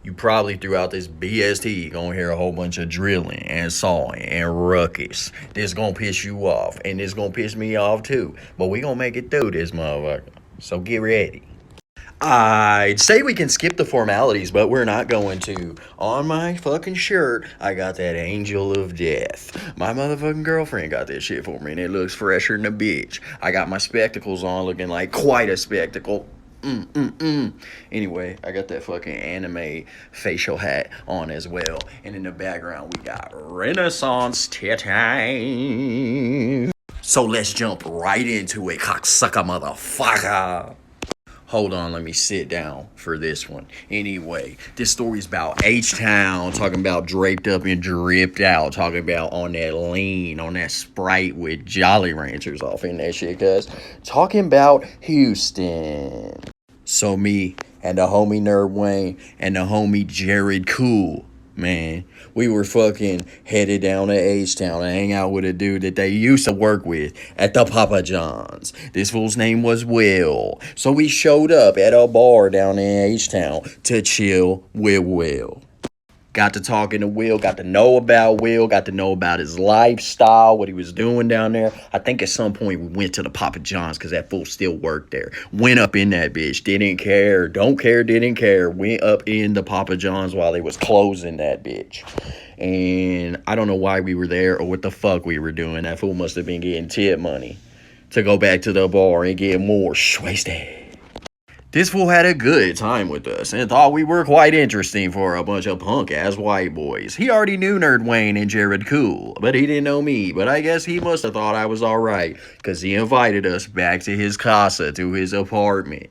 You probably throughout this BST gonna hear a whole bunch of drilling and sawing and ruckus. This gonna piss you off, and this gonna piss me off too. But we gonna make it through this motherfucker. So get ready. I'd say we can skip the formalities, but we're not going to. On my fucking shirt, I got that Angel of Death. My motherfucking girlfriend got this shit for me, and it looks fresher than a bitch. I got my spectacles on, looking like quite a spectacle. Anyway, I got that fucking anime facial hat on as well. And in the background, we got Renaissance titties. So let's jump right into it, cocksucker motherfucker. Hold on, let me sit down for this one. Anyway, this story's about H-Town, talking about draped up and dripped out, talking about on that lean, on that Sprite with Jolly Ranchers off in that shit, cuz. Talking about Houston. So me and the homie Nerd Wayne and the homie Jared Cool, man, we were fucking headed down to H-Town to hang out with a dude that they used to work with at the Papa John's. This fool's name was Will. So we showed up at a bar down in H-Town to chill with Will. Got to talking to Will, got to know about Will, got to know about his lifestyle, what he was doing down there. I think at some point we went to the Papa John's because that fool still worked there. Went up in that bitch, didn't care, don't care, didn't care. Went up in the Papa John's while they was closing that bitch. And I don't know why we were there or what the fuck we were doing. That fool must have been getting tip money to go back to the bar and get more wasted. This fool had a good time with us and thought we were quite interesting for a bunch of punk-ass white boys. He already knew Nerd Wayne and Jared Cool, but he didn't know me. But I guess he must have thought I was alright, because he invited us back to his casa, to his apartment.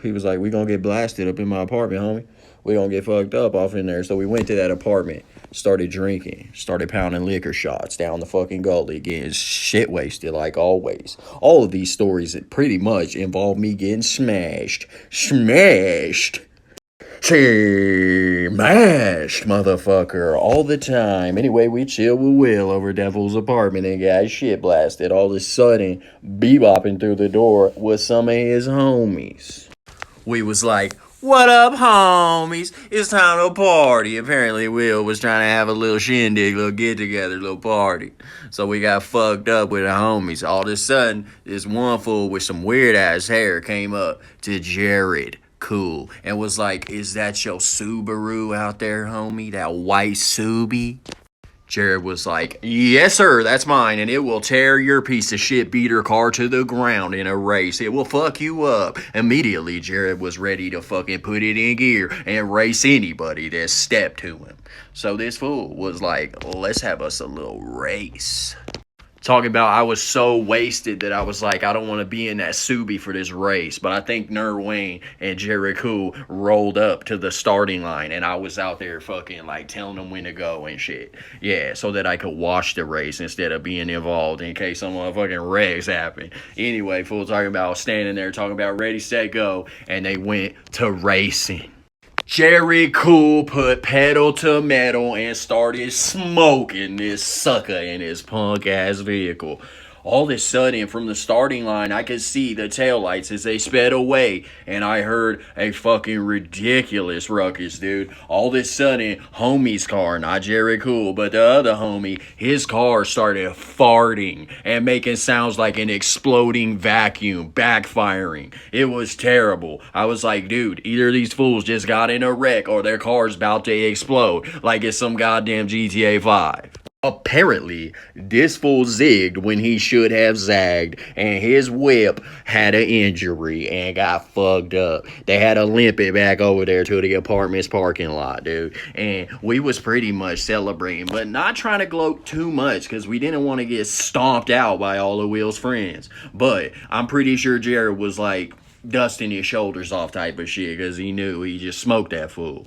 He was like, we gonna get blasted up in my apartment, homie. We gonna get fucked up off in there. So we went to that apartment, started drinking, started pounding liquor shots down the fucking gully, getting shit wasted like always. All of these stories pretty much involve me getting smashed, motherfucker, all the time. Anyway, we chill with Will over Devil's apartment and got shit blasted. All of a sudden, bebopping through the door was some of his homies. We was like, what up, homies? It's time to party. Apparently, Will was trying to have a little shindig, little get-together, little party. So we got fucked up with the homies. All of a sudden, this one fool with some weird-ass hair came up to Jared Cool and was like, is that your Subaru out there, homie? That white Subi? Jared was like, yes, sir, that's mine, and it will tear your piece of shit beater car to the ground in a race. It will fuck you up. Immediately, Jared was ready to fucking put it in gear and race anybody that stepped to him. So this fool was like, let's have us a little race. Talking about I was so wasted that I was like, I don't want to be in that Subi for this race. But I think Nerd Wayne and Jared Cool rolled up to the starting line. And I was out there fucking like telling them when to go and shit. Yeah, so that I could watch the race instead of being involved in case some motherfucking wrecks happen. Anyway, fool talking about standing there talking about ready, set, go. And they went to racing. Jared Cool put pedal to metal and started smoking this sucker in his punk-ass vehicle. All of a sudden, from the starting line, I could see the taillights as they sped away, and I heard a fucking ridiculous ruckus, dude. All of a sudden, homie's car, not Jared Cool, but the other homie, his car started farting and making sounds like an exploding vacuum, backfiring. It was terrible. I was like, dude, either these fools just got in a wreck or their car's about to explode like it's some goddamn GTA 5. Apparently, this fool zigged when he should have zagged, and his whip had an injury and got fucked up. They had to limp it back over there to the apartment's parking lot, dude. And we was pretty much celebrating, but not trying to gloat too much because we didn't want to get stomped out by all of Will's friends. But I'm pretty sure Jared was like dusting his shoulders off type of shit because he knew he just smoked that fool.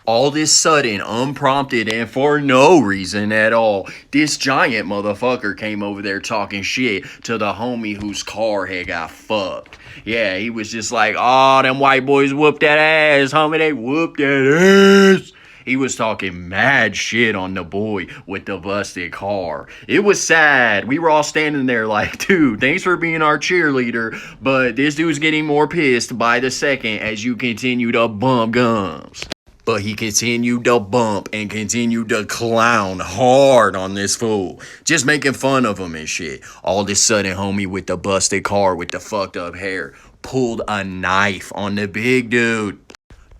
All this sudden, unprompted, and for no reason at all, this giant motherfucker came over there talking shit to the homie whose car had got fucked. Yeah, he was just like, oh, them white boys whooped that ass, homie, they whooped that ass. He was talking mad shit on the boy with the busted car. It was sad. We were all standing there like, dude, thanks for being our cheerleader, but this dude's getting more pissed by the second as you continue to bump gums. But he continued to bump and continued to clown hard on this fool. Just making fun of him and shit. All of a sudden, homie with the busted car with the fucked up hair pulled a knife on the big dude.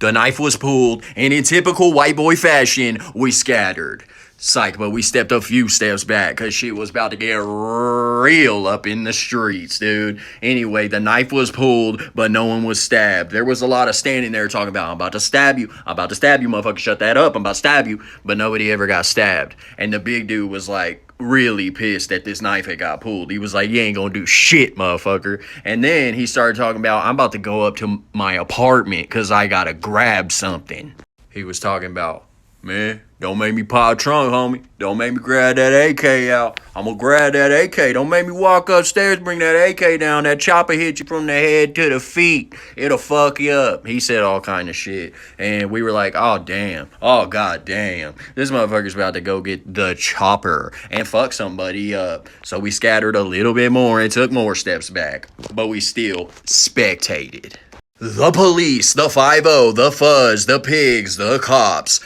The knife was pulled, and in typical white boy fashion, we scattered. Psych, but we stepped a few steps back because shit was about to get real up in the streets, dude. Anyway, the knife was pulled, but no one was stabbed. There was a lot of standing there talking about, I'm about to stab you. I'm about to stab you, motherfucker. Shut that up. I'm about to stab you. But nobody ever got stabbed. And the big dude was like, really pissed that this knife had got pulled. He was like, you ain't gonna do shit, motherfucker. And then he started talking about, I'm about to go up to my apartment because I gotta grab something. He was talking about, man, don't make me pop trunk, homie. Don't make me grab that AK out. I'm gonna grab that AK. Don't make me walk upstairs, bring that AK down. That chopper hit you from the head to the feet. It'll fuck you up. He said all kind of shit. And we were like, oh, damn. Oh, god damn. This motherfucker's about to go get the chopper and fuck somebody up. So we scattered a little bit more and took more steps back. But we still spectated. The police, the 5-0, the fuzz, the pigs, the cops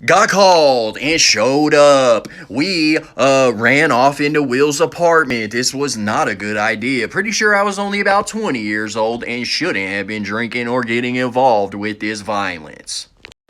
got called and showed up. We ran off into Will's apartment. This was not a good idea. Pretty sure I was only about 20 years old and shouldn't have been drinking or getting involved with this violence.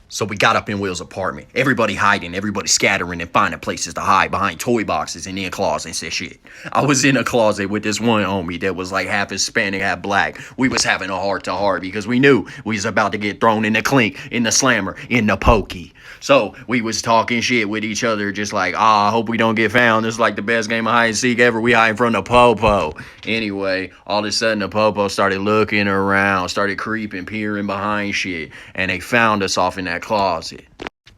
So we got up in Will's apartment. Everybody hiding, everybody scattering and finding places to hide behind toy boxes and in closets and shit. I was in a closet with this one homie that was like half Hispanic, half black. We was having a heart-to-heart because we knew we was about to get thrown in the clink, in the slammer, in the pokey. So we was talking shit with each other just like, I hope we don't get found. This is like the best game of hide and seek ever. We hiding from the popo. Anyway, all of a sudden the popo started looking around, started creeping, peering behind shit. And they found us off in that closet.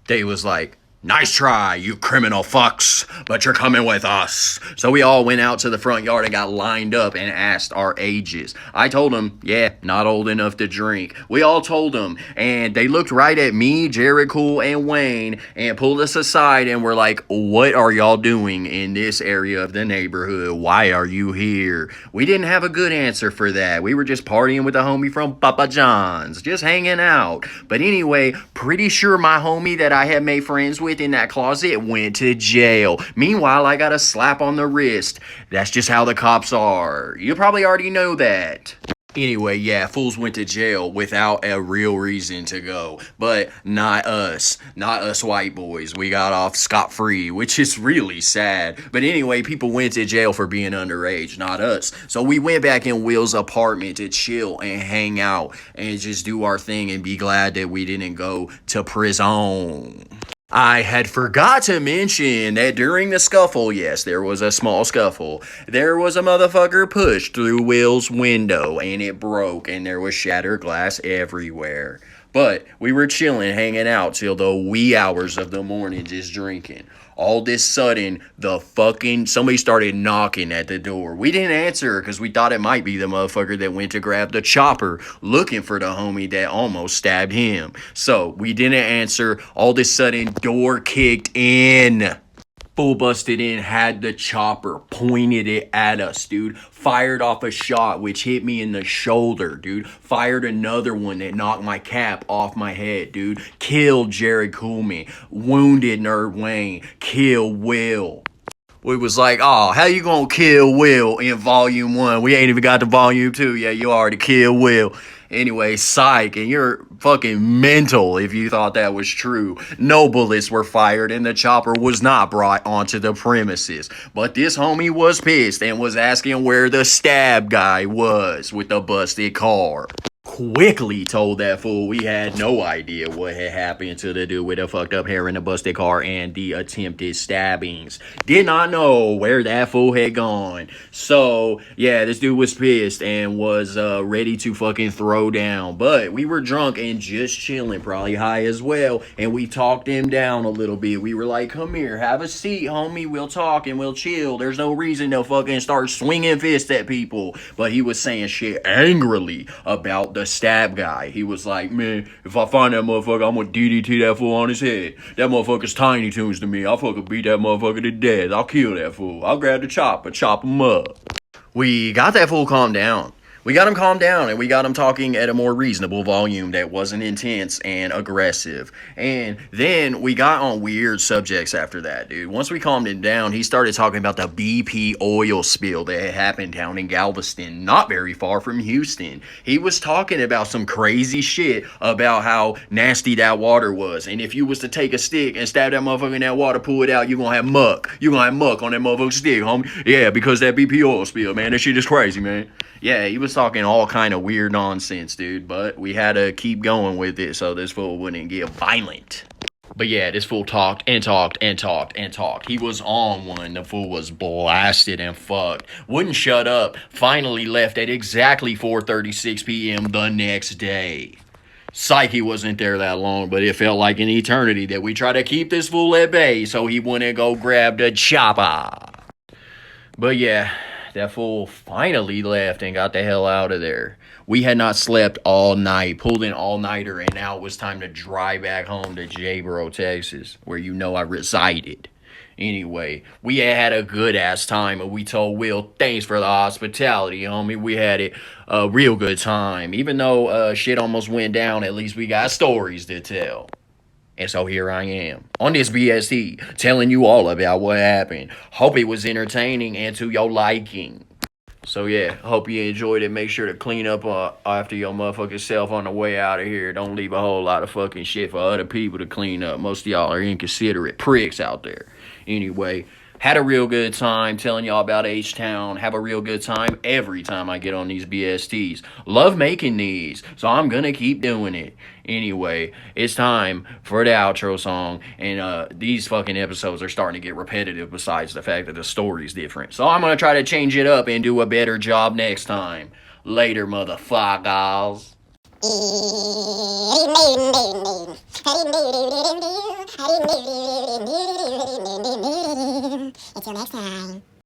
They was like, nice try, you criminal fucks, but you're coming with us. So we all went out to the front yard and got lined up and asked our ages. I told them, yeah, not old enough to drink. We all told them, and they looked right at me, Jared Cool, and Wayne, and pulled us aside and were like, what are y'all doing in this area of the neighborhood? Why are you here? We didn't have a good answer for that. We were just partying with a homie from Papa John's, just hanging out. But anyway, pretty sure my homie that I had made friends with in that closet went to jail. Meanwhile, I got a slap on the wrist. That's just how the cops are. You probably already know that. Anyway, yeah, fools went to jail without a real reason to go. But not us. Not us white boys. We got off scot-free, which is really sad. But anyway, people went to jail for being underage, not us. So we went back in Will's apartment to chill and hang out and just do our thing and be glad that we didn't go to prison. I had forgot to mention that during the scuffle, yes, there was a small scuffle, there was a motherfucker pushed through Will's window and it broke and there was shattered glass everywhere. But we were chilling, hanging out till the wee hours of the morning just drinking. All this sudden, somebody started knocking at the door. We didn't answer because we thought it might be the motherfucker that went to grab the chopper looking for the homie that almost stabbed him. So we didn't answer. All this sudden, door kicked in. Fool busted in, had the chopper, pointed it at us, dude. Fired off a shot, which hit me in the shoulder, dude. Fired another one that knocked my cap off my head, dude. Killed Jared Coolman. Wounded Nerd Wayne. Killed Will. We was like, oh, how you gonna kill Will in volume 1? We ain't even got to volume 2 yet. You already killed Will. Anyway, psych, and you're fucking mental if you thought that was true. No bullets were fired and the chopper was not brought onto the premises. But this homie was pissed and was asking where the stab guy was with the busted car. Quickly told that fool we had no idea what had happened to the dude with the fucked up hair in the busted car and the attempted stabbings. Did not know where that fool had gone. So, yeah, this dude was pissed and was ready to fucking throw down. But we were drunk and just chilling, probably high as well. And we talked him down a little bit. We were like, come here, have a seat, homie. We'll talk and we'll chill. There's no reason to fucking start swinging fists at people. But he was saying shit angrily about the stab guy. He was like, man, if I find that motherfucker, I'm gonna DDT that fool on his head. That motherfucker's Tiny Toons to me. I'll fucking beat that motherfucker to death. I'll kill that fool. I'll grab the chopper, chop him up. We got that fool calmed down. We got him calmed down and we got him talking at a more reasonable volume that wasn't intense and aggressive. And then we got on weird subjects after that, dude. Once we calmed him down, he started talking about the BP oil spill that had happened down in Galveston, not very far from Houston. He was talking about some crazy shit about how nasty that water was. And if you was to take a stick and stab that motherfucker in that water, pull it out, you're gonna have muck. You're gonna have muck on that motherfucking stick, homie. Yeah, because that BP oil spill, man. That shit is crazy, man. Yeah, he was talking all kind of weird nonsense, dude, but we had to keep going with it so this fool wouldn't get violent. But yeah, this fool talked and talked and talked and talked. He was on one. The fool was blasted and fucked. Wouldn't shut up. Finally left at exactly 4:36 p.m. the next day. Psych, wasn't there that long, but it felt like an eternity that we tried to keep this fool at bay so he wouldn't go grab the chopper. But yeah, that fool finally left and got the hell out of there. We had not slept all night, pulled an all-nighter, and now it was time to drive back home to J-Bro, Texas, where you know I resided. Anyway, we had a good-ass time, and we told Will, thanks for the hospitality, homie. We had it a real good time. Even though shit almost went down, at least we got stories to tell. And so here I am, on this BST, telling you all about what happened. Hope it was entertaining and to your liking. So yeah, hope you enjoyed it. Make sure to clean up after your motherfucking self on the way out of here. Don't leave a whole lot of fucking shit for other people to clean up. Most of y'all are inconsiderate pricks out there. Anyway, had a real good time telling y'all about H-Town. Have a real good time every time I get on these BSTs. Love making these, so I'm gonna keep doing it. Anyway, it's time for the outro song, and these fucking episodes are starting to get repetitive besides the fact that the story's different. So I'm gonna try to change it up and do a better job next time. Later, motherfuckers. Until next time.